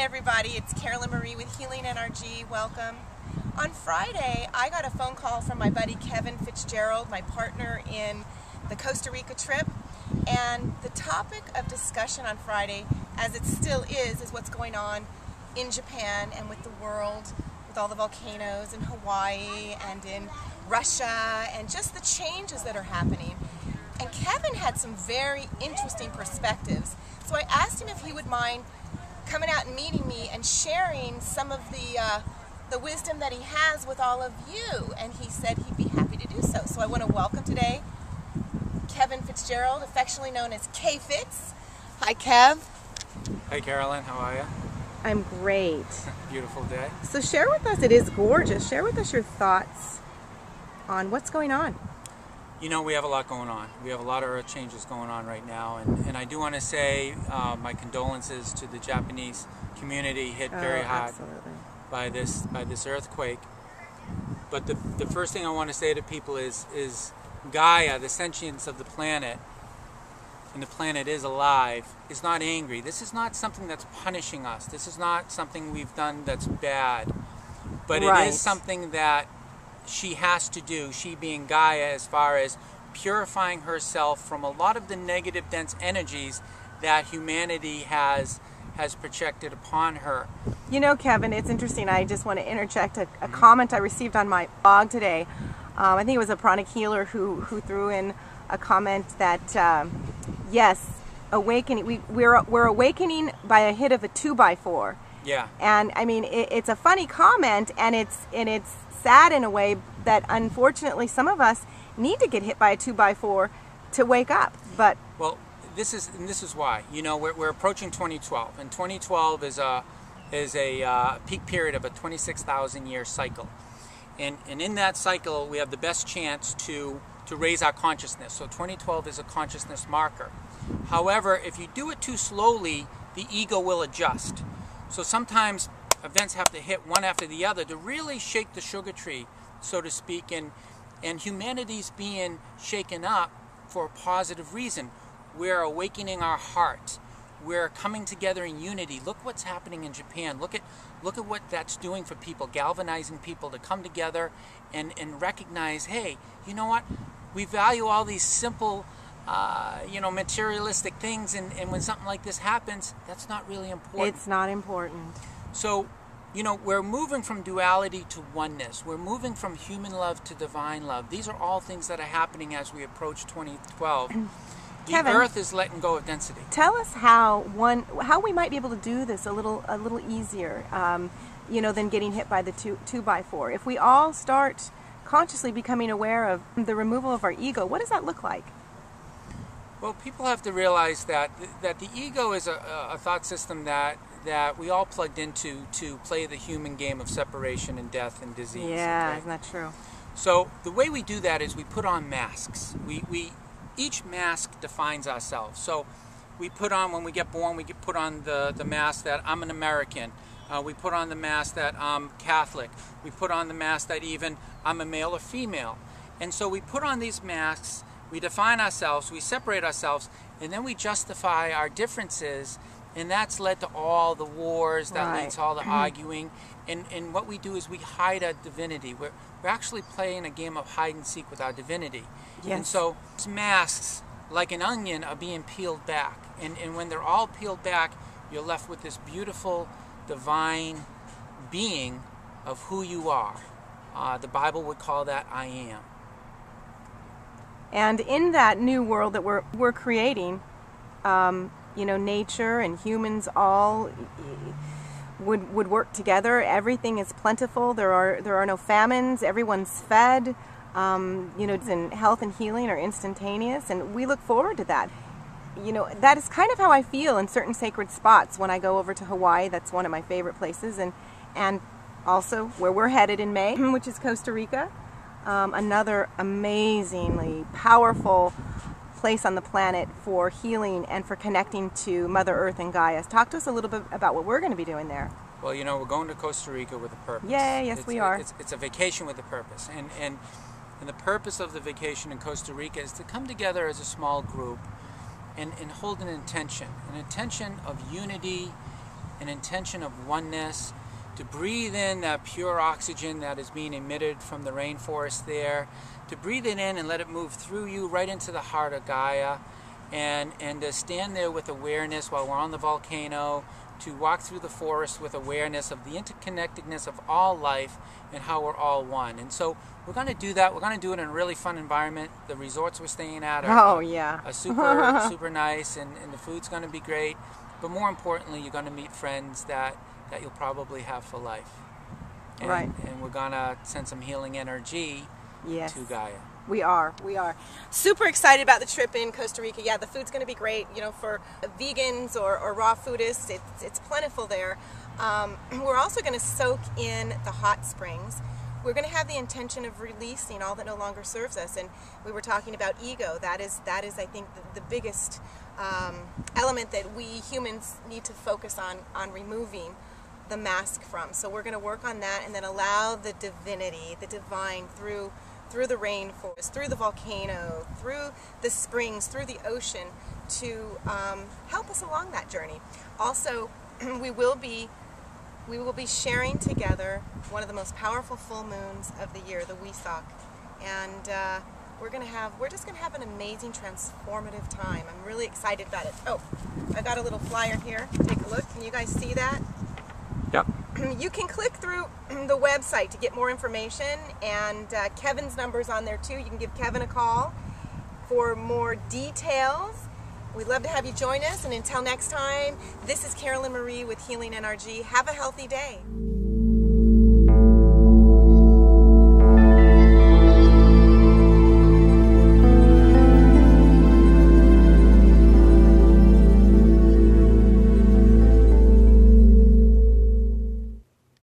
everybody, it's Carolyn Marie with Healing NRG. Welcome. On Friday, I got a phone call from my buddy Kevin Fitzgerald, my partner in the Costa Rica trip, and the topic of discussion on Friday, as it still is what's going on in Japan and with the world, with all the volcanoes in Hawaii and in Russia, and just the changes that are happening. And Kevin had some very interesting perspectives, so I asked him if he would mind coming out and meeting me and sharing some of the wisdom that he has with all of you, and he said he'd be happy to do so. So I want to welcome today Kevin Fitzgerald, affectionately known as K-Fitz. Hi, Kev. Hey, Carolyn. How are you? I'm great. Beautiful day. So share with us, it is gorgeous, share with us your thoughts on what's going on. You know, we have a lot going on. We have a lot of earth changes going on right now, and I do want to say my condolences to the Japanese community hit very hard by this earthquake. But the first thing I want to say to people is Gaia, the sentience of the planet, and the planet is alive, is not angry. This is not something that's punishing us. This is not something we've done that's bad. But it is something that she has to do, she being Gaia, as far as purifying herself from a lot of the negative, dense energies that humanity has projected upon her. You know, Kevin, it's interesting. I just want to interject a comment I received on my blog today. I think it was a pranic healer who threw in a comment that yes, awakening. We're awakening by a hit of a 2x4. Yeah. And I mean, it's a funny comment, and it's sad in a way that unfortunately some of us need to get hit by a 2x4 to wake up. But well, this is why. You know, we're approaching 2012, and 2012 is a peak period of a 26,000 year cycle, and in that cycle we have the best chance to raise our consciousness. So 2012 is a consciousness marker. However, if you do it too slowly, the ego will adjust. So sometimes events have to hit one after the other to really shake the sugar tree, so to speak, and humanity's being shaken up for a positive reason. We're awakening our heart. We're coming together in unity. Look what's happening in Japan. Look at what that's doing for people, galvanizing people to come together and recognize, hey, you know what? We value all these simple, materialistic things, and when something like this happens, that's not really important. it's not important. So, you know, we're moving from duality to oneness. We're moving from human love to divine love. These are all things that are happening as we approach 2012. The Kevin, earth is letting go of density. Tell us how we might be able to do this a little easier, than getting hit by the 2x4. If we all start consciously becoming aware of the removal of our ego, what does that look like? Well, people have to realize that the ego is a thought system that we all plugged into to play the human game of separation and death and disease. Yeah, okay? isn't that true? So the way we do that is we put on masks. Each mask defines ourselves. So we put on, when we get born, we put on the mask that I'm an American. We put on the mask that I'm Catholic. We put on the mask that even I'm a male or female. And so we put on these masks, we define ourselves, we separate ourselves, and then we justify our differences, and that's led to all the wars, that leads to all the arguing. And what we do is we hide our divinity. We're actually playing a game of hide and seek with our divinity. Yes. And so these masks, like an onion, are being peeled back. And when they're all peeled back, you're left with this beautiful, divine being of who you are. The Bible would call that I am. And in that new world that we're creating, nature and humans all would work together. Everything is plentiful. There are no famines. Everyone's fed. And health and healing are instantaneous, and we look forward to that. That is kind of how I feel in certain sacred spots when I go over to Hawaii. That's one of my favorite places, and also where we're headed in May, which is Costa Rica. Another amazingly powerful place on the planet for healing and for connecting to Mother Earth and Gaia. Talk to us a little bit about what we're going to be doing there. Well, we're going to Costa Rica with a purpose. Yay, yes, we are. It's a vacation with a purpose, and the purpose of the vacation in Costa Rica is to come together as a small group and hold an intention of unity an intention of oneness, to breathe in that pure oxygen that is being emitted from the rainforest there, to breathe it in and let it move through you right into the heart of Gaia, and to stand there with awareness while we're on the volcano, to walk through the forest with awareness of the interconnectedness of all life and how we're all one. And so we're going to do that. We're going to do it in a really fun environment. The resorts we're staying at are super nice, and the food's going to be great. But more importantly, you're going to meet friends that you'll probably have for life. And, right. And we're going to send some healing energy to Gaia. We are. Super excited about the trip in Costa Rica. Yeah, the food's going to be great. You know, for vegans or raw foodists, it's plentiful there. We're also going to soak in the hot springs. We're going to have the intention of releasing all that no longer serves us. And we were talking about ego. That is I think, the biggest element that we humans need to focus on removing the mask from. So we're going to work on that and then allow the divinity, the divine, through the rainforest, through the volcano, through the springs, through the ocean, to help us along that journey. Also, we will be sharing together one of the most powerful full moons of the year, the Wesak, and we're just gonna have an amazing, transformative time. I'm really excited about it. Oh, I got a little flyer here. Take a look. Can you guys see that? Yep. You can click through the website to get more information, and Kevin's number's on there too. You can give Kevin a call for more details. We'd love to have you join us, and until next time, this is Carolyn Marie with Healing NRG. Have a healthy day.